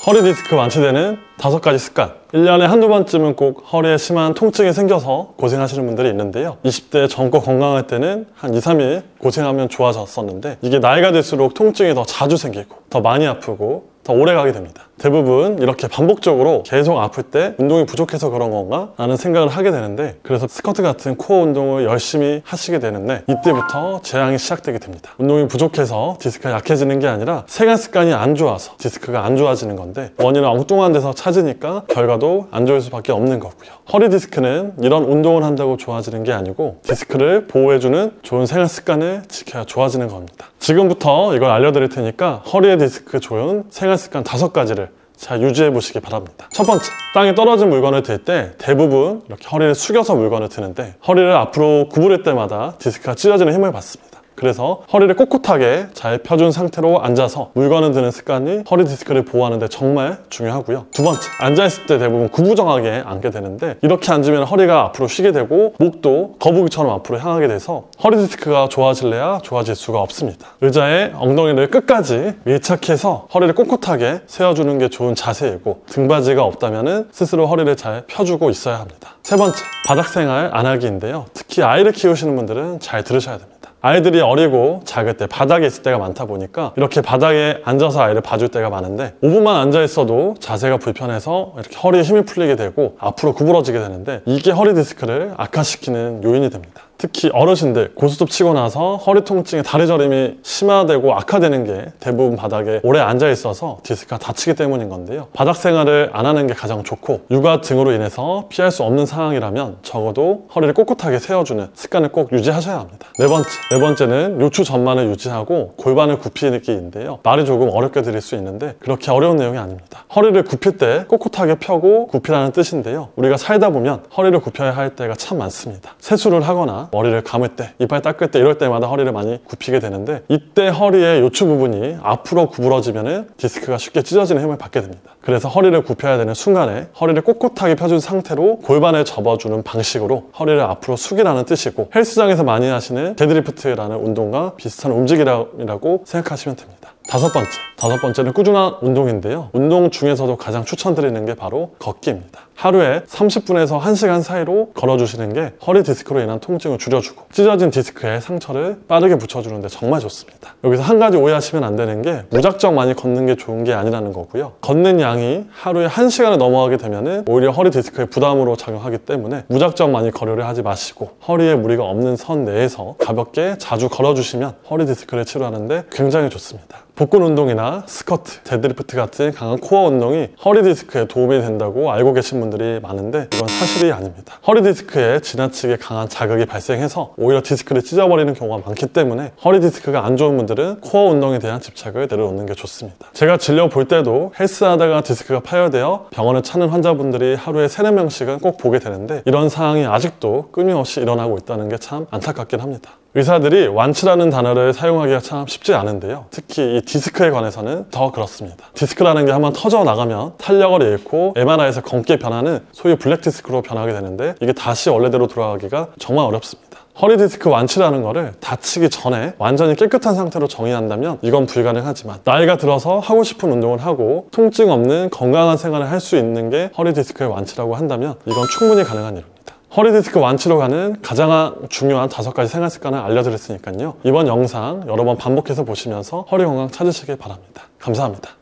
허리 디스크 완치되는 5가지 습관. 1년에 한두 번쯤은 꼭 허리에 심한 통증이 생겨서 고생하시는 분들이 있는데요. 20대 젊고 건강할 때는 한 2, 3일 고생하면 좋아졌었는데 이게 나이가 들수록 통증이 더 자주 생기고 더 많이 아프고 더 오래 가게 됩니다. 대부분 이렇게 반복적으로 계속 아플 때 운동이 부족해서 그런 건가? 라는 생각을 하게 되는데, 그래서 스쿼트 같은 코어 운동을 열심히 하시게 되는데 이때부터 재앙이 시작되게 됩니다. 운동이 부족해서 디스크가 약해지는 게 아니라 생활 습관이 안 좋아서 디스크가 안 좋아지는 건데, 원인을 엉뚱한 데서 찾으니까 결과도 안 좋을 수밖에 없는 거고요. 허리 디스크는 이런 운동을 한다고 좋아지는 게 아니고 디스크를 보호해주는 좋은 생활 습관을 지켜야 좋아지는 겁니다. 지금부터 이걸 알려드릴 테니까 허리에 디스크 좋은 생활 습관 5가지를 잘 유지해 보시기 바랍니다. 첫 번째, 땅에 떨어진 물건을 들 때 대부분 이렇게 허리를 숙여서 물건을 드는데 허리를 앞으로 구부릴 때마다 디스크가 찢어지는 힘을 받습니다. 그래서 허리를 꼿꼿하게 잘 펴준 상태로 앉아서 물건을 드는 습관이 허리 디스크를 보호하는 데 정말 중요하고요. 두 번째, 앉아있을 때 대부분 구부정하게 앉게 되는데 이렇게 앉으면 허리가 앞으로 쉬게 되고 목도 거북이처럼 앞으로 향하게 돼서 허리 디스크가 좋아질래야 좋아질 수가 없습니다. 의자에 엉덩이를 끝까지 밀착해서 허리를 꼿꼿하게 세워주는 게 좋은 자세이고, 등받이가 없다면 스스로 허리를 잘 펴주고 있어야 합니다. 세 번째, 바닥 생활 안 하기인데요. 특히 아이를 키우시는 분들은 잘 들으셔야 됩니다. 아이들이 어리고 작을 때 바닥에 있을 때가 많다 보니까 이렇게 바닥에 앉아서 아이를 봐줄 때가 많은데 5분만 앉아 있어도 자세가 불편해서 이렇게 허리에 힘이 풀리게 되고 앞으로 구부러지게 되는데 이게 허리 디스크를 악화시키는 요인이 됩니다. 특히 어르신들 고스톱 치고 나서 허리 통증에 다리 저림이 심화되고 악화되는 게 대부분 바닥에 오래 앉아 있어서 디스크가 다치기 때문인 건데요. 바닥 생활을 안 하는 게 가장 좋고, 육아 등으로 인해서 피할 수 없는 상황이라면 적어도 허리를 꼿꼿하게 세워주는 습관을 꼭 유지하셔야 합니다. 네 번째는 요추 전만을 유지하고 골반을 굽히기인데요. 말이 조금 어렵게 들릴 수 있는데 그렇게 어려운 내용이 아닙니다. 허리를 굽힐 때 꼿꼿하게 펴고 굽히라는 뜻인데요. 우리가 살다 보면 허리를 굽혀야 할 때가 참 많습니다. 세수를 하거나 머리를 감을 때, 이빨 닦을 때 이럴 때마다 허리를 많이 굽히게 되는데 이때 허리의 요추 부분이 앞으로 구부러지면 디스크가 쉽게 찢어지는 힘을 받게 됩니다. 그래서 허리를 굽혀야 되는 순간에 허리를 꼿꼿하게 펴준 상태로 골반을 접어주는 방식으로 허리를 앞으로 숙이라는 뜻이고, 헬스장에서 많이 하시는 데드리프트라는 운동과 비슷한 움직임이라고 생각하시면 됩니다. 다섯 번째는 꾸준한 운동인데요. 운동 중에서도 가장 추천드리는 게 바로 걷기입니다. 하루에 30분에서 1시간 사이로 걸어주시는 게 허리 디스크로 인한 통증을 줄여주고 찢어진 디스크에 상처를 빠르게 붙여주는데 정말 좋습니다. 여기서 한 가지 오해하시면 안 되는 게 무작정 많이 걷는 게 좋은 게 아니라는 거고요. 걷는 양이 하루에 1시간을 넘어가게 되면 오히려 허리 디스크에 부담으로 작용하기 때문에 무작정 많이 거리를 하지 마시고 허리에 무리가 없는 선 내에서 가볍게 자주 걸어주시면 허리 디스크를 치료하는데 굉장히 좋습니다. 복근 운동이나 스쿼트, 데드리프트 같은 강한 코어 운동이 허리 디스크에 도움이 된다고 알고 계신 분들이 많은데 이건 사실이 아닙니다. 허리 디스크에 지나치게 강한 자극이 발생해서 오히려 디스크를 찢어버리는 경우가 많기 때문에 허리 디스크가 안 좋은 분들은 코어 운동에 대한 집착을 내려놓는 게 좋습니다. 제가 진료 볼 때도 헬스하다가 디스크가 파열되어 병원을 찾는 환자분들이 하루에 3-4명씩은 꼭 보게 되는데 이런 상황이 아직도 끊임없이 일어나고 있다는 게 참 안타깝긴 합니다. 의사들이 완치라는 단어를 사용하기가 참 쉽지 않은데요. 특히 이 디스크에 관해서는 더 그렇습니다. 디스크라는 게 한번 터져 나가면 탄력을 잃고 MRI에서 검게 변하는 소위 블랙 디스크로 변하게 되는데 이게 다시 원래대로 돌아가기가 정말 어렵습니다. 허리 디스크 완치라는 거를 다치기 전에 완전히 깨끗한 상태로 정의한다면 이건 불가능하지만, 나이가 들어서 하고 싶은 운동을 하고 통증 없는 건강한 생활을 할 수 있는 게 허리 디스크의 완치라고 한다면 이건 충분히 가능한 일입니다. 허리 디스크 완치로 가는 가장 중요한 5가지 생활 습관을 알려드렸으니까요. 이번 영상 여러 번 반복해서 보시면서 허리 건강 찾으시길 바랍니다. 감사합니다.